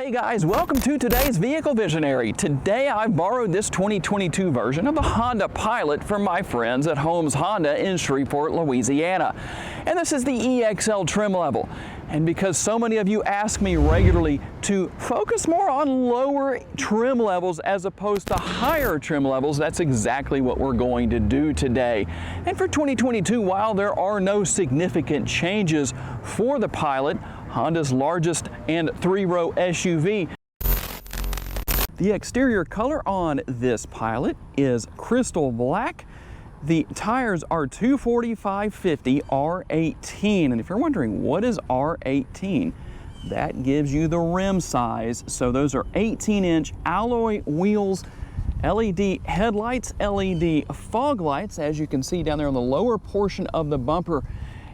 Hey guys, welcome to today's Vehicle Visionary. Today I borrowed this 2022 version of the Honda Pilot from my friends at Holmes Honda in Shreveport, Louisiana. And this is the EXL trim level. And because so many of you ask me regularly to focus more on lower trim levels as opposed to higher trim levels, that's exactly what we're going to do today. And for 2022, while there are no significant changes for the Pilot, Honda's largest and three-row SUV, the exterior color on this Pilot is crystal black. The tires are 245/50 R18, and if you're wondering what is R18, that gives you the rim size. So those are 18-inch alloy wheels, LED headlights, LED fog lights, as you can see down there on the lower portion of the bumper.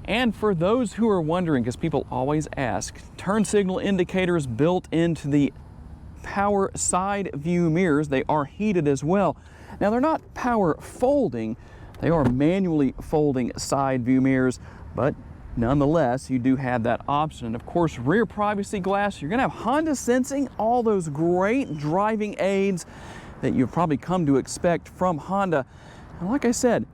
And for those who are wondering, because people always ask, turn signal indicators built into the power side view mirrors. They are heated as well. Now they're not power folding, they are manually folding side view mirrors, but nonetheless, you do have that option. And of course, rear privacy glass, you're gonna have Honda sensing, all those great driving aids that you've probably come to expect from Honda. And like I said,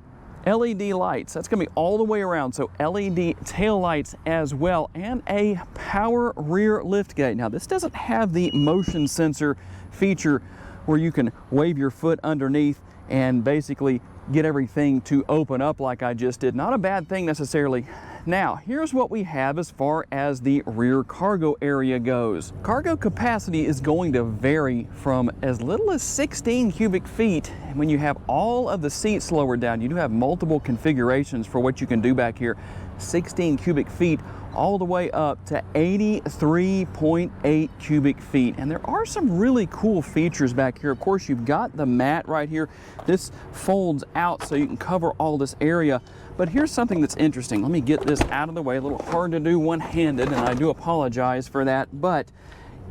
LED lights, that's gonna be all the way around, so LED tail lights as well, and a power rear liftgate. Now this doesn't have the motion sensor feature where you can wave your foot underneath and basically get everything to open up like I just did. Not a bad thing necessarily. Now, here's what we have as far as the rear cargo area goes. Cargo capacity is going to vary from as little as 16 cubic feet. And when you have all of the seats lowered down, you do have multiple configurations for what you can do back here. 16 cubic feet all the way up to 83.8 cubic feet. And there are some really cool features back here. Of course, you've got the mat right here. This folds out so you can cover all this area. But here's something that's interesting. Let me get this out of the way. A little hard to do one-handed, and I do apologize for that. But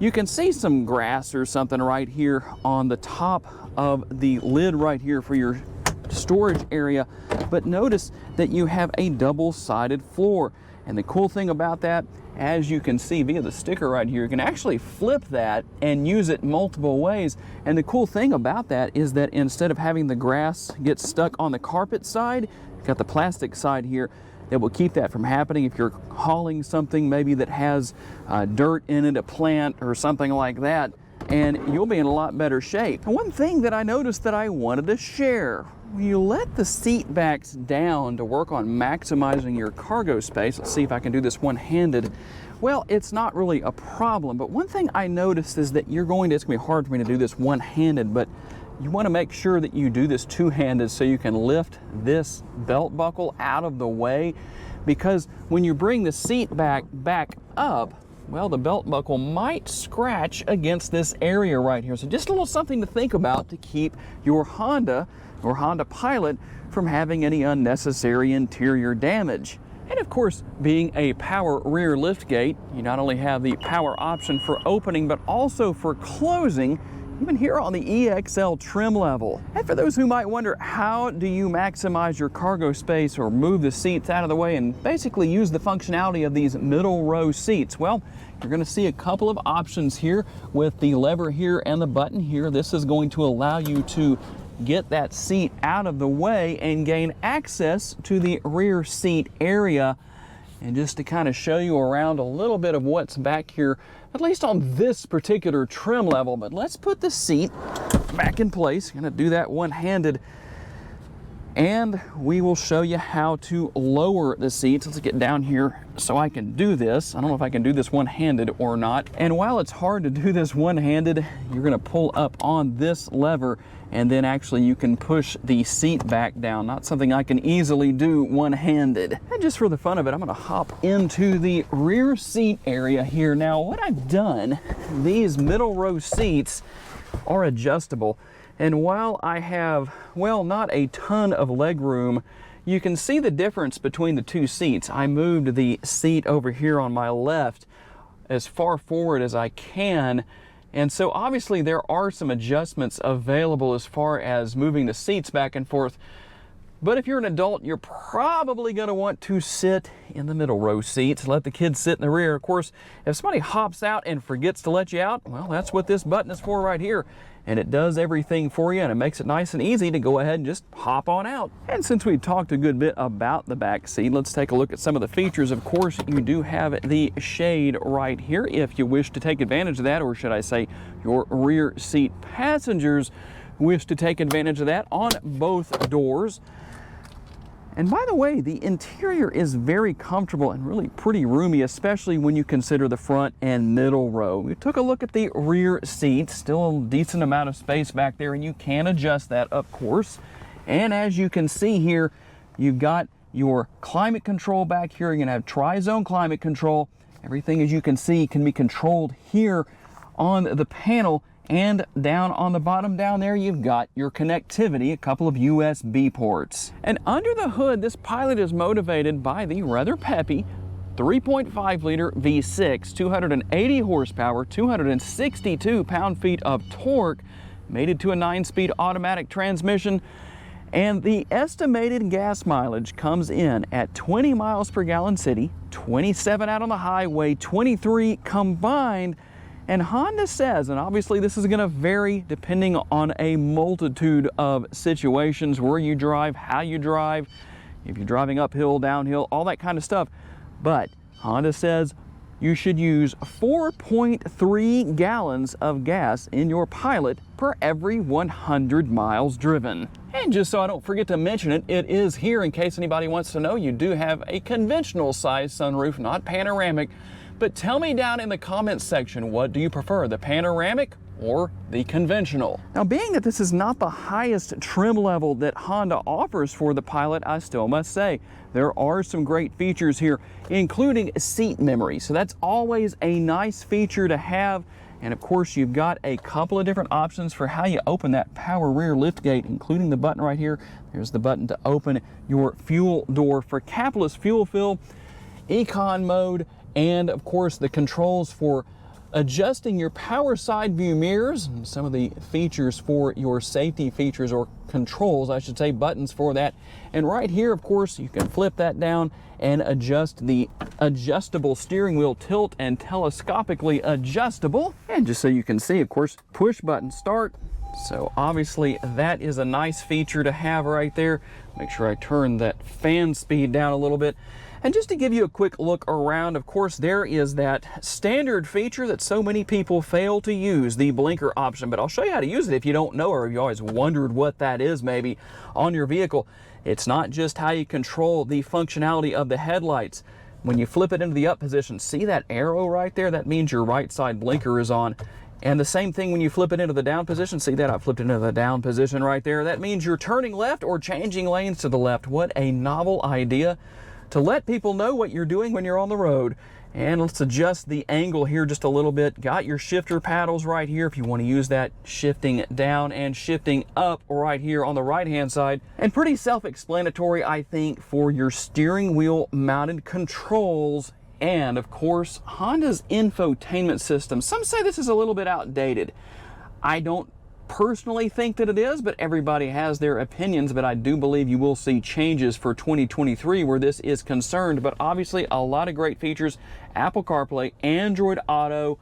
you can see some grass or something right here on the top of the lid right here for your storage area. But notice that you have a double-sided floor. And the cool thing about that, as you can see via the sticker right here, you can actually flip that and use it multiple ways. And the cool thing about that is that instead of having the grass get stuck on the carpet side, you've got the plastic side here that will keep that from happening. If you're hauling something maybe that has dirt in it, a plant or something like that, and you'll be in a lot better shape. And one thing that I noticed that I wanted to share, when you let the seat backs down to work on maximizing your cargo space, let's see if I can do this one-handed. Well, it's not really a problem, but one thing I noticed is that it's gonna be hard for me to do this one-handed, but you wanna make sure that you do this two-handed so you can lift this belt buckle out of the way, because when you bring the seat back up, well, the belt buckle might scratch against this area right here. So just a little something to think about to keep your Honda or Honda Pilot from having any unnecessary interior damage. And of course, being a power rear liftgate, you not only have the power option for opening, but also for closing, even here on the EXL trim level. And for those who might wonder, how do you maximize your cargo space or move the seats out of the way and basically use the functionality of these middle row seats? Well, you're gonna see a couple of options here with the lever here and the button here. This is going to allow you to get that seat out of the way and gain access to the rear seat area. And just to kind of show you around a little bit of what's back here, at least on this particular trim level. But let's put the seat back in place. I'm gonna do that one-handed. And we will show you how to lower the seats. Let's get down here so I can do this. I don't know if I can do this one-handed or not. And while it's hard to do this one-handed, you're gonna pull up on this lever and then actually you can push the seat back down. Not something I can easily do one-handed. And just for the fun of it, I'm gonna hop into the rear seat area here. Now, what I've done, these middle row seats are adjustable. And while I have, well, not a ton of leg room, you can see the difference between the two seats. I moved the seat over here on my left as far forward as I can. And so obviously there are some adjustments available as far as moving the seats back and forth. But if you're an adult, you're probably going to want to sit in the middle row seats. Let the kids sit in the rear. Of course, if somebody hops out and forgets to let you out, well, that's what this button is for right here. And it does everything for you, and it makes it nice and easy to go ahead and just hop on out. And since we talked a good bit about the back seat, let's take a look at some of the features. Of course, you do have the shade right here if you wish to take advantage of that, or should I say your rear seat passengers wish to take advantage of that on both doors. And by the way, the interior is very comfortable and really pretty roomy, especially when you consider the front and middle row. We took a look at the rear seats, still a decent amount of space back there, and you can adjust that, of course. And as you can see here, you've got your climate control back here. You're gonna have tri-zone climate control. Everything, as you can see, can be controlled here on the panel. And down on the bottom down there, you've got your connectivity, a couple of USB ports. And under the hood, this Pilot is motivated by the rather peppy 3.5 liter V6, 280 horsepower, 262 pound-feet of torque, mated to a 9-speed automatic transmission. And the estimated gas mileage comes in at 20 miles per gallon city, 27 out on the highway, 23 combined. And Honda says, and obviously this is going to vary depending on a multitude of situations, where you drive, how you drive, if you're driving uphill, downhill, all that kind of stuff. But Honda says you should use 4.3 gallons of gas in your Pilot per every 100 miles driven. And just so I don't forget to mention it, it is here, in case anybody wants to know, you do have a conventional size sunroof, not panoramic. But tell me down in the comments section, what do you prefer, the panoramic or the conventional? Now, being that this is not the highest trim level that Honda offers for the Pilot, I still must say there are some great features here, including seat memory. So that's always a nice feature to have. And of course, you've got a couple of different options for how you open that power rear liftgate, including the button right here. There's the button to open your fuel door for capless fuel fill, Econ mode, and of course the controls for adjusting your power side view mirrors, and some of the features for your safety features, or controls I should say, buttons for that. And right here, of course, you can flip that down and adjust the adjustable steering wheel, tilt and telescopically adjustable. And just so you can see, of course, push button start. So obviously that is a nice feature to have right there. Make sure I turn that fan speed down a little bit. And just to give you a quick look around, of course, there is that standard feature that so many people fail to use, the blinker option. But I'll show you how to use it if you don't know, or if you always wondered what that is maybe on your vehicle. It's not just how you control the functionality of the headlights. When you flip it into the up position, see that arrow right there? That means your right side blinker is on. And the same thing when you flip it into the down position. See that? I flipped it into the down position right there. That means you're turning left or changing lanes to the left. What a novel idea to let people know what you're doing when you're on the road. And let's adjust the angle here just a little bit. Got your shifter paddles right here if you want to use that, shifting down and shifting up right here on the right hand side. And pretty self-explanatory, I think, for your steering wheel mounted controls. And of course, Honda's infotainment system. Some say this is a little bit outdated. I don't personally think that it is, but everybody has their opinions. But I do believe you will see changes for 2023 where this is concerned. But obviously a lot of great features. Apple CarPlay, Android Auto.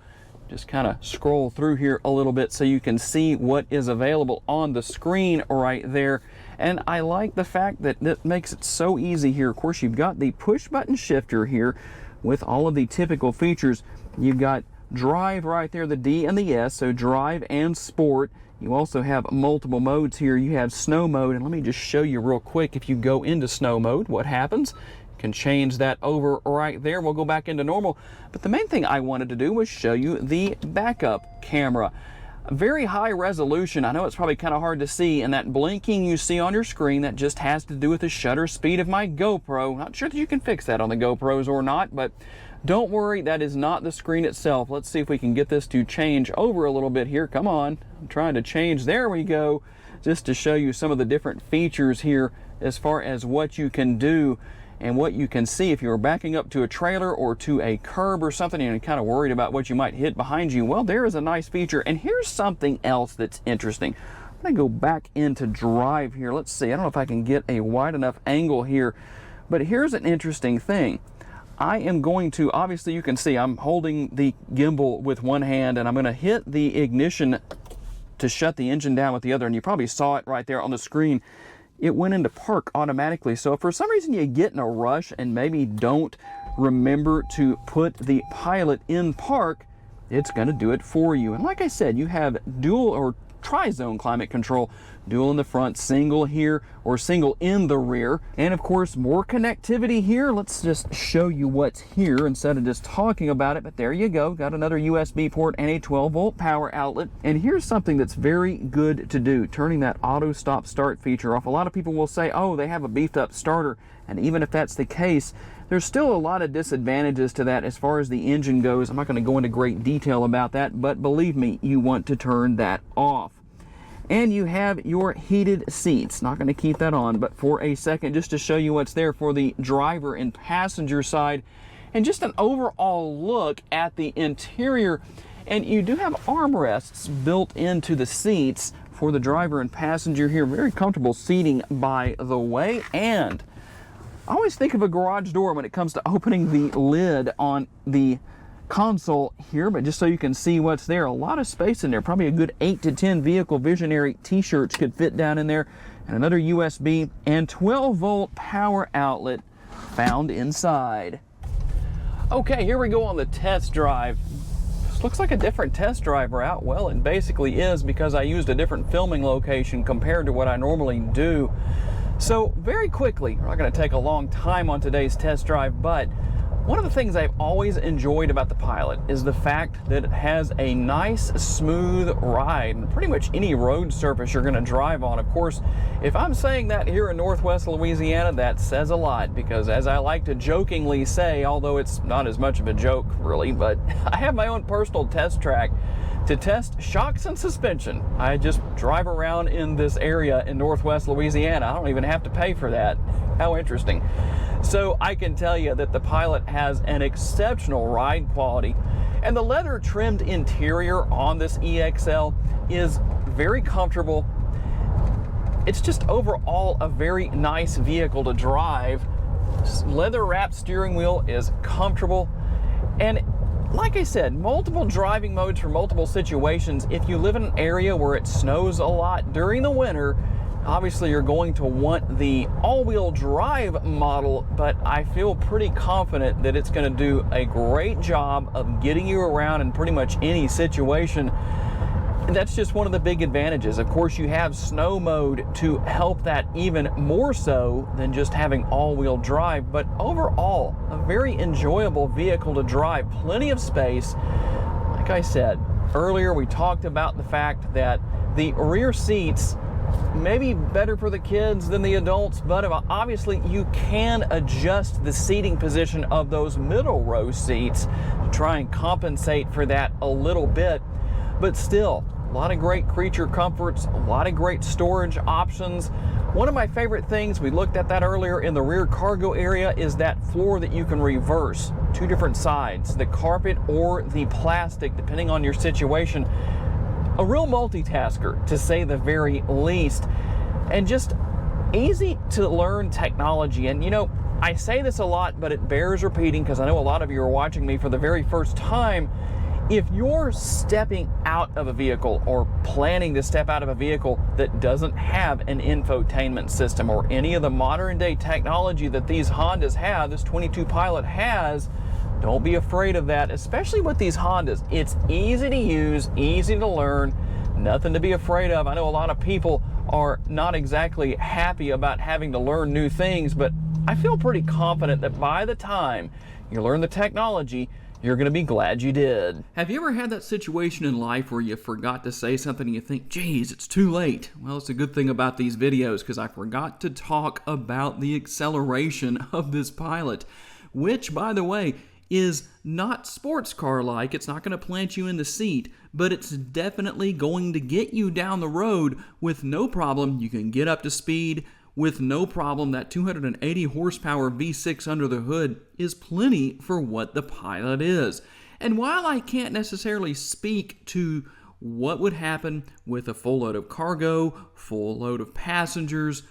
Just kind of scroll through here a little bit so you can see what is available on the screen right there. And I like the fact that that makes it so easy here. Of course, you've got the push button shifter here with all of the typical features. You've got drive right there, the D and the S, so drive and sport. You also have multiple modes here. You have snow mode, and let me just show you real quick. If you go into snow mode, what happens? You can change that over right there. We'll go back into normal. But the main thing I wanted to do was show you the backup camera. Very high resolution. I know it's probably kind of hard to see, and that blinking you see on your screen, that just has to do with the shutter speed of my GoPro. Not sure that you can fix that on the GoPros or not, but don't worry, that is not the screen itself. Let's see if we can get this to change over a little bit here. Come on, I'm trying to change. There we go. Just to show you some of the different features here as far as what you can do and what you can see if you're backing up to a trailer or to a curb or something and you're kind of worried about what you might hit behind you. Well, there is a nice feature. And here's something else that's interesting. I'm going to go back into drive here. Let's see, I don't know if I can get a wide enough angle here, but here's an interesting thing. I am going to, obviously you can see I'm holding the gimbal with one hand, and I'm going to hit the ignition to shut the engine down with the other, and you probably saw it right there on the screen. It went into park automatically. So if for some reason you get in a rush and maybe don't remember to put the Pilot in park, it's going to do it for you. And like I said, you have dual or tri-zone climate control, dual in the front, single here, or single in the rear. And of course, more connectivity here. Let's just show you what's here instead of just talking about it. But there you go, got another USB port and a 12-volt power outlet. And here's something that's very good to do, turning that auto stop start feature off. A lot of people will say, oh, they have a beefed up starter. And even if that's the case, there's still a lot of disadvantages to that as far as the engine goes. I'm not going to go into great detail about that, but believe me, you want to turn that off. And you have your heated seats. Not going to keep that on, but for a second, just to show you what's there for the driver and passenger side, and just an overall look at the interior. And you do have armrests built into the seats for the driver and passenger here. Very comfortable seating, by the way. And I always think of a garage door when it comes to opening the lid on the console here, but just so you can see what's there, a lot of space in there. Probably a good 8 to 10 Vehicle Visionary t-shirts could fit down in there, and another USB and 12-volt power outlet found inside. Okay, here we go on the test drive. This looks like a different test drive route. Well, it basically is, because I used a different filming location compared to what I normally do. So very quickly, we're not going to take a long time on today's test drive, but one of the things I've always enjoyed about the Pilot is the fact that it has a nice, smooth ride on pretty much any road surface you're going to drive on. Of course, if I'm saying that here in Northwest Louisiana, that says a lot, because as I like to jokingly say, although it's not as much of a joke really, but I have my own personal test track to test shocks and suspension. I just drive around in this area in Northwest Louisiana. I don't even have to pay for that. How interesting. So I can tell you that the Pilot has an exceptional ride quality, and the leather trimmed interior on this EXL is very comfortable. It's just overall a very nice vehicle to drive. Leather wrapped steering wheel is comfortable, and like I said, multiple driving modes for multiple situations. If you live in an area where it snows a lot during the winter, obviously you're going to want the all-wheel drive model, but I feel pretty confident that it's going to do a great job of getting you around in pretty much any situation. And that's just one of the big advantages. Of course, you have snow mode to help that even more so than just having all-wheel drive, but overall, a very enjoyable vehicle to drive. Plenty of space. Like I said earlier, we talked about the fact that the rear seats maybe better for the kids than the adults, but obviously you can adjust the seating position of those middle row seats to try and compensate for that a little bit. But still, a lot of great creature comforts, a lot of great storage options. One of my favorite things, we looked at that earlier in the rear cargo area, is that floor that you can reverse. Two different sides, the carpet or the plastic, depending on your situation. A real multitasker, to say the very least, and just easy to learn technology. And you know, I say this a lot, but it bears repeating because I know a lot of you are watching me for the very first time. If you're stepping out of a vehicle or planning to step out of a vehicle that doesn't have an infotainment system or any of the modern day technology that these Hondas have, this 22 Pilot has, don't be afraid of that, especially with these Hondas. It's easy to use, easy to learn, nothing to be afraid of. I know a lot of people are not exactly happy about having to learn new things, but I feel pretty confident that by the time you learn the technology, you're going to be glad you did. Have you ever had that situation in life where you forgot to say something and you think, geez, it's too late? Well, it's a good thing about these videos because I forgot to talk about the acceleration of this Pilot, which, by the way, is not sports car-like. It's not going to plant you in the seat, but it's definitely going to get you down the road with no problem. You can get up to speed with no problem. That 280 horsepower V6 under the hood is plenty for what the Pilot is. And while I can't necessarily speak to what would happen with a full load of cargo, full load of passengers.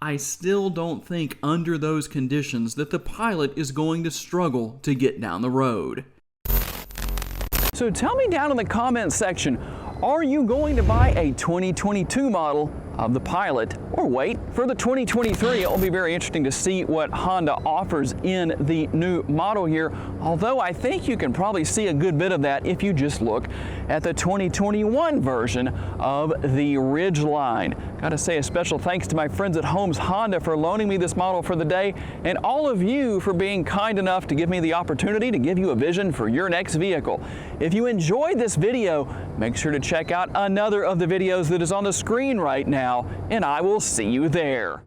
I still don't think under those conditions that the Pilot is going to struggle to get down the road. So tell me down in the comments section, are you going to buy a 2022 model of the Pilot or wait for the 2023? It will be very interesting to see what Honda offers in the new model here, although I think you can probably see a good bit of that if you just look at the 2021 version of the Ridgeline. Got to say a special thanks to my friends at Holmes Honda for loaning me this model for the day, and all of you for being kind enough to give me the opportunity to give you a vision for your next vehicle. If you enjoyed this video, make sure to check out another of the videos that is on the screen right now, and I will see you there.